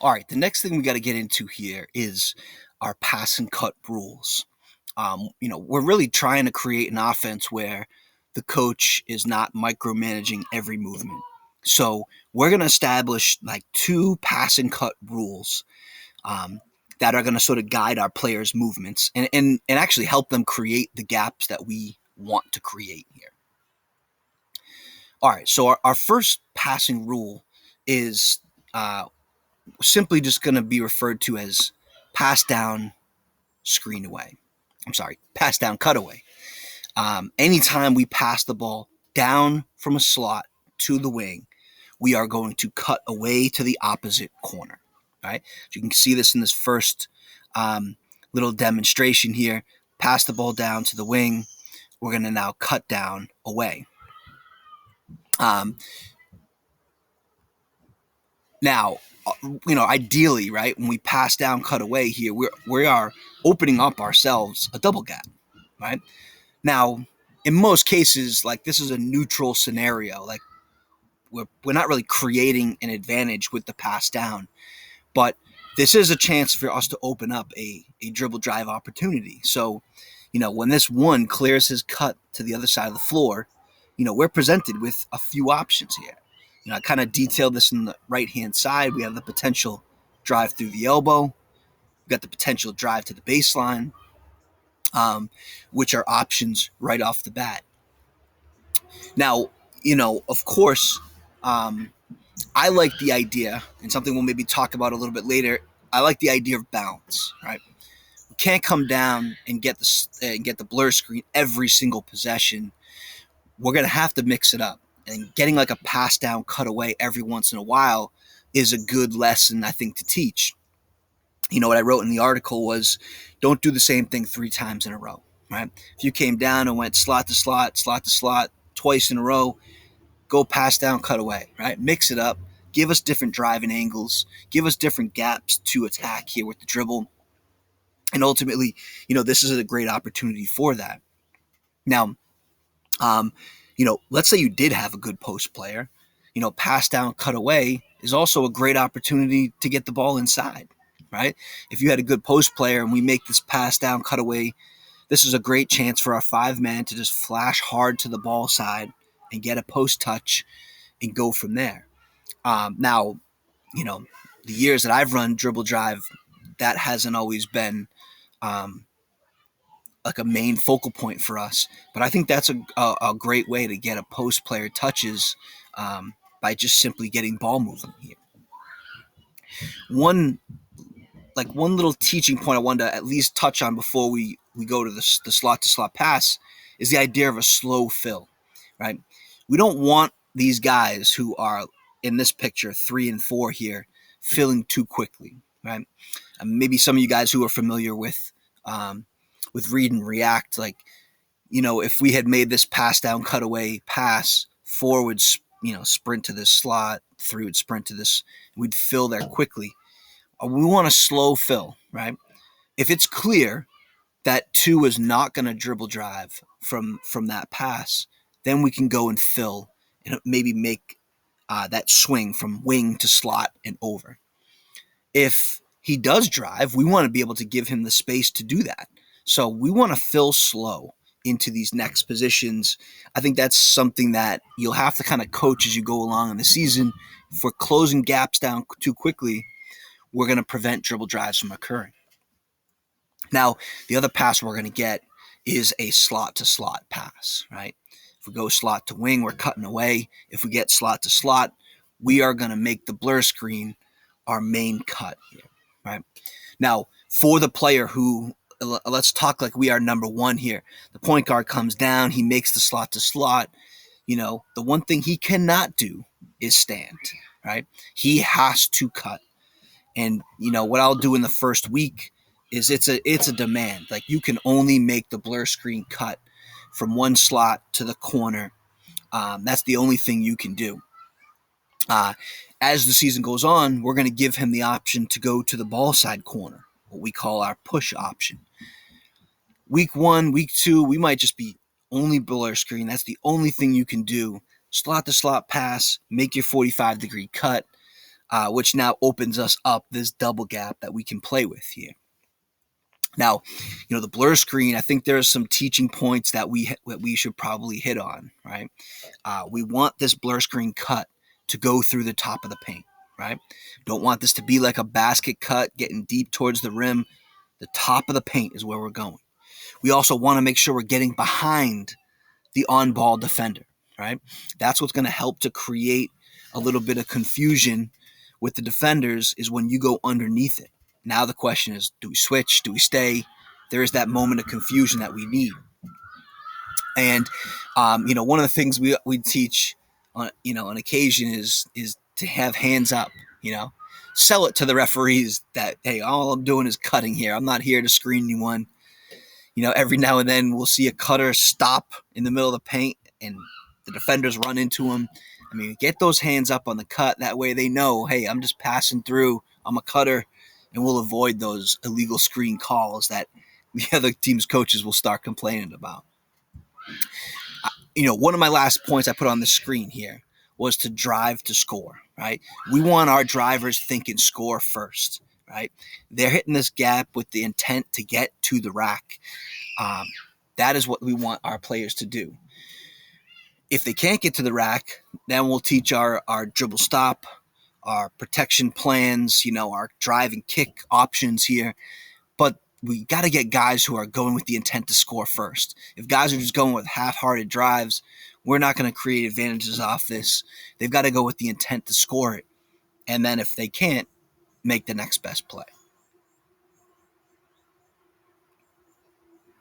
All right, the next thing we got to get into here is our pass and cut rules. We're really trying to create an offense where the coach is not micromanaging every movement. So we're going to establish like two pass and cut rules um, that are going to sort of guide our players' movements and actually help them create the gaps that we want to create here. All right, so our first passing rule is simply just going to be referred to as pass down, screen away. I'm sorry, pass down, cut away. Anytime we pass the ball down from a slot to the wing, we are going to cut away to the opposite corner. Right? So you can see this in this first little demonstration here. Pass the ball down to the wing. We're going to now cut down away. Now, ideally, right, when we pass down, cut away here, we are opening up ourselves a double gap, right? Now, in most cases, like this is a neutral scenario. Like we're not really creating an advantage with the pass down, but this is a chance for us to open up a dribble drive opportunity. So, when this one clears his cut to the other side of the floor, we're presented with a few options here. I kind of detailed this in the right-hand side. We have the potential drive through the elbow. We've got the potential drive to the baseline, which are options right off the bat. Now, of course, I like the idea, and something we'll maybe talk about a little bit later. I like the idea of balance, right? We can't come down and get the blur screen every single possession. We're going to have to mix it up. And getting like a pass down, cut away every once in a while is a good lesson, I think, to teach. What I wrote in the article was don't do the same thing 3 times in a row, right? If you came down and went slot to slot, slot to slot twice in a row, go pass down, cut away, right? Mix it up. Give us different driving angles. Give us different gaps to attack here with the dribble. And ultimately, this is a great opportunity for that. Now, let's say you did have a good post player. Pass down, cut away is also a great opportunity to get the ball inside, right? If you had a good post player and we make this pass down, cut away, this is a great chance for our 5-man to just flash hard to the ball side and get a post touch and go from there. Now, the years that I've run dribble drive, that hasn't always been like a main focal point for us. But I think that's a great way to get a post player touches by just simply getting ball movement here. One little teaching point I wanted to at least touch on before we go to the slot to slot pass is the idea of a slow fill, right? We don't want these guys who are in this picture 3 and 4 here filling too quickly, right? Maybe some of you guys who are familiar with read and react, like, if we had made this pass down, cutaway pass, 4 would, sprint to this slot, 3 would sprint to this, we'd fill there quickly. We want a slow fill, right? If it's clear that 2 is not going to dribble drive from that pass, then we can go and fill and maybe make that swing from wing to slot and over. If he does drive, we want to be able to give him the space to do that. So we want to fill slow into these next positions. I think that's something that you'll have to kind of coach as you go along in the season. If we're closing gaps down too quickly, we're going to prevent dribble drives from occurring. Now, the other pass we're going to get is a slot to slot pass, right? If we go slot to wing, we're cutting away. If we get slot to slot, we are going to make the blur screen our main cut here, right? Now, for the player who, let's talk like we are number 1 here. The point guard comes down, he makes the slot to slot. The one thing he cannot do is stand, right? He has to cut. And, what I'll do in the first week is it's a demand. Like, you can only make the blur screen cut from one slot to the corner. That's the only thing you can do. As the season goes on, we're going to give him the option to go to the ball side corner, what we call our push option. Week 1, week 2, we might just be only blur screen. That's the only thing you can do. Slot to slot pass, make your 45-degree cut. which now opens us up this double gap that we can play with here. Now, the blur screen, I think there's some teaching points that we should probably hit on, right? We want this blur screen cut to go through the top of the paint, right? Don't want this to be like a basket cut getting deep towards the rim. The top of the paint is where we're going. We also want to make sure we're getting behind the on-ball defender, right? That's what's going to help to create a little bit of confusion with the defenders, is when you go underneath it. Now the question is, do we switch? Do we stay? There is that moment of confusion that we need. And one of the things we teach on on occasion is to have hands up. Sell it to the referees that, hey, all I'm doing is cutting here. I'm not here to screen anyone. Every now and then we'll see a cutter stop in the middle of the paint and the defenders run into him. I mean, get those hands up on the cut. That way they know, hey, I'm just passing through. I'm a cutter, and we'll avoid those illegal screen calls that the other team's coaches will start complaining about. One of my last points I put on the screen here was to drive to score, right? We want our drivers thinking score first, right? They're hitting this gap with the intent to get to the rack. That is what we want our players to do. If they can't get to the rack, then we'll teach our dribble stop, our protection plans, our drive and kick options here. But we got to get guys who are going with the intent to score first. If guys are just going with half-hearted drives, we're not going to create advantages off this. They've got to go with the intent to score it. And then if they can't, make the next best play.